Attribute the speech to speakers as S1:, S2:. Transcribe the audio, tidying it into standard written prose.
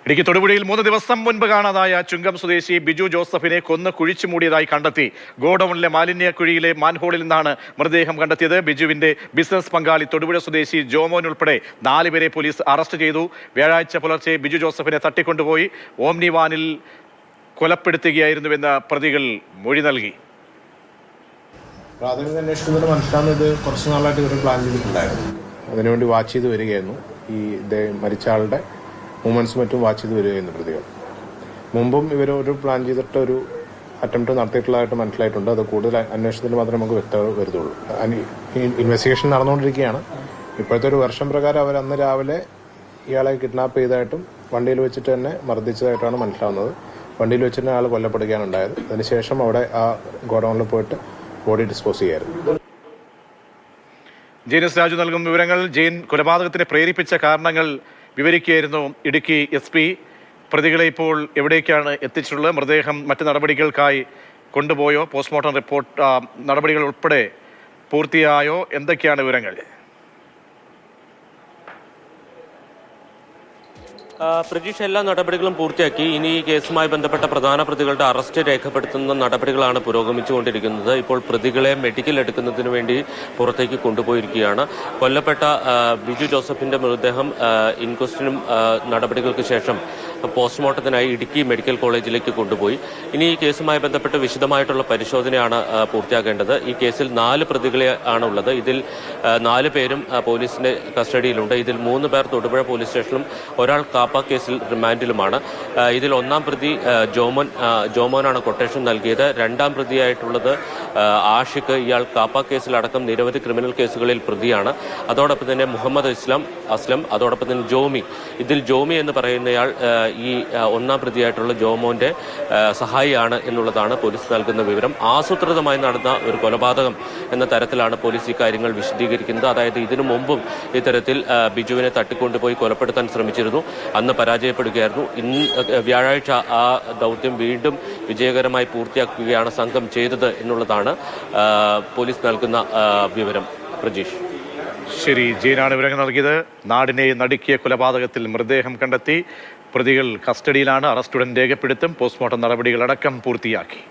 S1: ഇടുക്കി തൊടുപുഴയിൽ 3 ദിവസം മുൻപ് കാണാതായ ചുങ്കം സ്വദേശി ബിജു ജോസഫിനെ കൊന്ന് കുഴിച്ചു മൂടിയതായി കണ്ടെത്തി. ഗോഡൌണിലെ മാലിന്യക്കുഴിയിലെ മാൻഹോളിൽ നിന്നാണ് മൃതദേഹം കണ്ടെത്തിയത്. ബിജുവിന്റെ ബിസിനസ് പങ്കാളി തൊടുപുഴ സ്വദേശി ജോമോൻ ഉൾപ്പെടെ 4 പേരെ പോലീസ് അറസ്റ്റ് ചെയ്തു. വ്യാഴാഴ്ച പുലർച്ചെ ബിജു ജോസഫിനെ തട്ടിക്കൊണ്ടുപോയി ഓംനി വാനിൽ കൊലപ്പെടുത്തുകയായിരുന്നുവെന്ന് പ്രതികൾ മൊഴി നൽകി.
S2: പ്രാഥമിക അന്വേഷണത്തിന് മനസ്സിലാവുന്നത് കുറച്ച് നാളായിട്ട് ഇവർ പ്ലാൻ ചെയ്തിട്ടുണ്ടായിരുന്നു. അതിനുവേണ്ടി വാച്ച് ചെയ്ത് വരികയായിരുന്നു. ഈ മരിച്ച ആളുടെ മൂവ്മെന്റ്സ് മറ്റും വാച്ച് ചെയ്ത് വരികയായിരുന്നു പ്രതികൾ. മുമ്പും ഇവർ ഒരു പ്ലാൻ ചെയ്തിട്ട് ഒരു അറ്റംപ്റ്റ് നടത്തിയിട്ടുള്ളതായിട്ട് മനസ്സിലായിട്ടുണ്ട്. അത് കൂടുതൽ അന്വേഷണത്തിൽ മാത്രമേ നമുക്ക് വ്യക്തത വരുത്തുള്ളൂ. ഇൻവെസ്റ്റിഗേഷൻ നടന്നുകൊണ്ടിരിക്കുകയാണ്. ഇപ്പോഴത്തെ ഒരു വർഷം പ്രകാരം അവർ അന്ന് രാവിലെ ഇയാളെ കിഡ്നാപ്പ് ചെയ്തതായിട്ടും വണ്ടിയിൽ വെച്ചിട്ട് തന്നെ മർദ്ദിച്ചതായിട്ടാണ് മനസ്സിലാവുന്നത്. വണ്ടിയിൽ വെച്ചിട്ട് തന്നെ ആൾ കൊല്ലപ്പെടുകയാണ് ഉണ്ടായത്. അതിനുശേഷം അവിടെ ആ ഗോഡൌണിൽ പോയിട്ട് ബോഡി ഡിസ്പോസ് ചെയ്യായിരുന്നു.
S1: ജെയിൻ എസ് രാജു നൽകും വിവരങ്ങൾ. ജെയിൻ, കൊലപാതകത്തിന് പ്രേരിപ്പിച്ച കാരണങ്ങൾ വിവരിക്കുകയായിരുന്നു ഇടുക്കി SP. പ്രതികളെ ഇപ്പോൾ എവിടേക്കാണ് എത്തിച്ചിട്ടുള്ളത്? മൃതദേഹം മറ്റ് നടപടികൾക്കായി കൊണ്ടുപോയോ? പോസ്റ്റ്മോർട്ടം റിപ്പോർട്ട് നടപടികൾ ഉൾപ്പെടെ പൂർത്തിയായോ? എന്തൊക്കെയാണ് വിവരങ്ങൾ?
S3: പ്രജീഷ്, എല്ലാ നടപടികളും പൂർത്തിയാക്കി. ഇനി ഈ കേസുമായി ബന്ധപ്പെട്ട പ്രധാന പ്രതികളുടെ അറസ്റ്റ് രേഖപ്പെടുത്തുന്ന നടപടികളാണ് പുരോഗമിച്ചുകൊണ്ടിരിക്കുന്നത്. ഇപ്പോൾ പ്രതികളെ മെഡിക്കൽ എടുക്കുന്നതിന് വേണ്ടി പുറത്തേക്ക് കൊണ്ടുപോയിരിക്കുകയാണ്. കൊല്ലപ്പെട്ട ബിജു ജോസഫിന്റെ മൃതദേഹം ഇൻക്വസ്റ്റിനും നടപടികൾക്ക് ശേഷം പോസ്റ്റ്മോർട്ടത്തിനായി ഇടുക്കി മെഡിക്കൽ കോളേജിലേക്ക് കൊണ്ടുപോയി. ഇനി ഈ കേസുമായി ബന്ധപ്പെട്ട് വിശദമായിട്ടുള്ള പരിശോധനയാണ് പൂർത്തിയാക്കേണ്ടത്. ഈ കേസിൽ 4 പ്രതികളെ ആണുള്ളത്. ഇതിൽ 4 പേരും പോലീസിന്റെ കസ്റ്റഡിയിലുണ്ട്. ഇതിൽ 3 പേർ തൊടുപുഴ പോലീസ് സ്റ്റേഷനിലും ഒരാൾ കാപ്പ കേസിൽ റിമാൻഡിലുമാണ്. ഇതിൽ 1-ാം പ്രതി ജോമോനാണ് കൊട്ടേഷൻ നൽകിയത്. 2-ാം പ്രതിയായിട്ടുള്ളത് ആഷിഖ്. ഇയാൾ കാപ്പ കേസിലടക്കം നിരവധി ക്രിമിനൽ കേസുകളിൽ പ്രതിയാണ്. അതോടൊപ്പം തന്നെ മുഹമ്മദ് അസ്ലം, അതോടൊപ്പം തന്നെ ജോമി. ഇതിൽ ജോമി എന്ന് പറയുന്നയാൾ ഈ 1-ാം പ്രതിയായിട്ടുള്ള ജോമോന്റെ സഹായിയാണ് എന്നുള്ളതാണ് പോലീസ് നൽകുന്ന വിവരം. ആസൂത്രിതമായി നടന്ന ഒരു കൊലപാതകം എന്ന തരത്തിലാണ് പോലീസ് ഇക്കാര്യങ്ങൾ വിശദീകരിക്കുന്നത്. അതായത് ഇതിനു മുമ്പും ഇത്തരത്തിൽ ബിജുവിനെ തട്ടിക്കൊണ്ടുപോയി കൊലപ്പെടുത്താൻ ശ്രമിച്ചിരുന്നു. അന്ന് പരാജയപ്പെടുകയായിരുന്നു. വ്യാഴാഴ്ച ആ ദൗത്യം വീണ്ടും വിജയകരമായി പൂർത്തിയാക്കുകയാണ് സംഘം ചെയ്തത് എന്നുള്ളതാണ് പോലീസ് നൽകുന്ന വിവരം. പ്രജീഷ്.
S1: ശരി, ജെയിനാണ് വിവരങ്ങൾ നൽകിയത്. നാടിനെ നടുക്കിയ കൊലപാതകത്തിൽ മൃതദേഹം കണ്ടെത്തി. പ്രതികൾ കസ്റ്റഡിയിലാണ്. അറസ്റ്റ് ഉടൻ രേഖപ്പെടുത്തും. പോസ്റ്റ്മോർട്ടം നടപടികളടക്കം പൂർത്തിയാക്കി.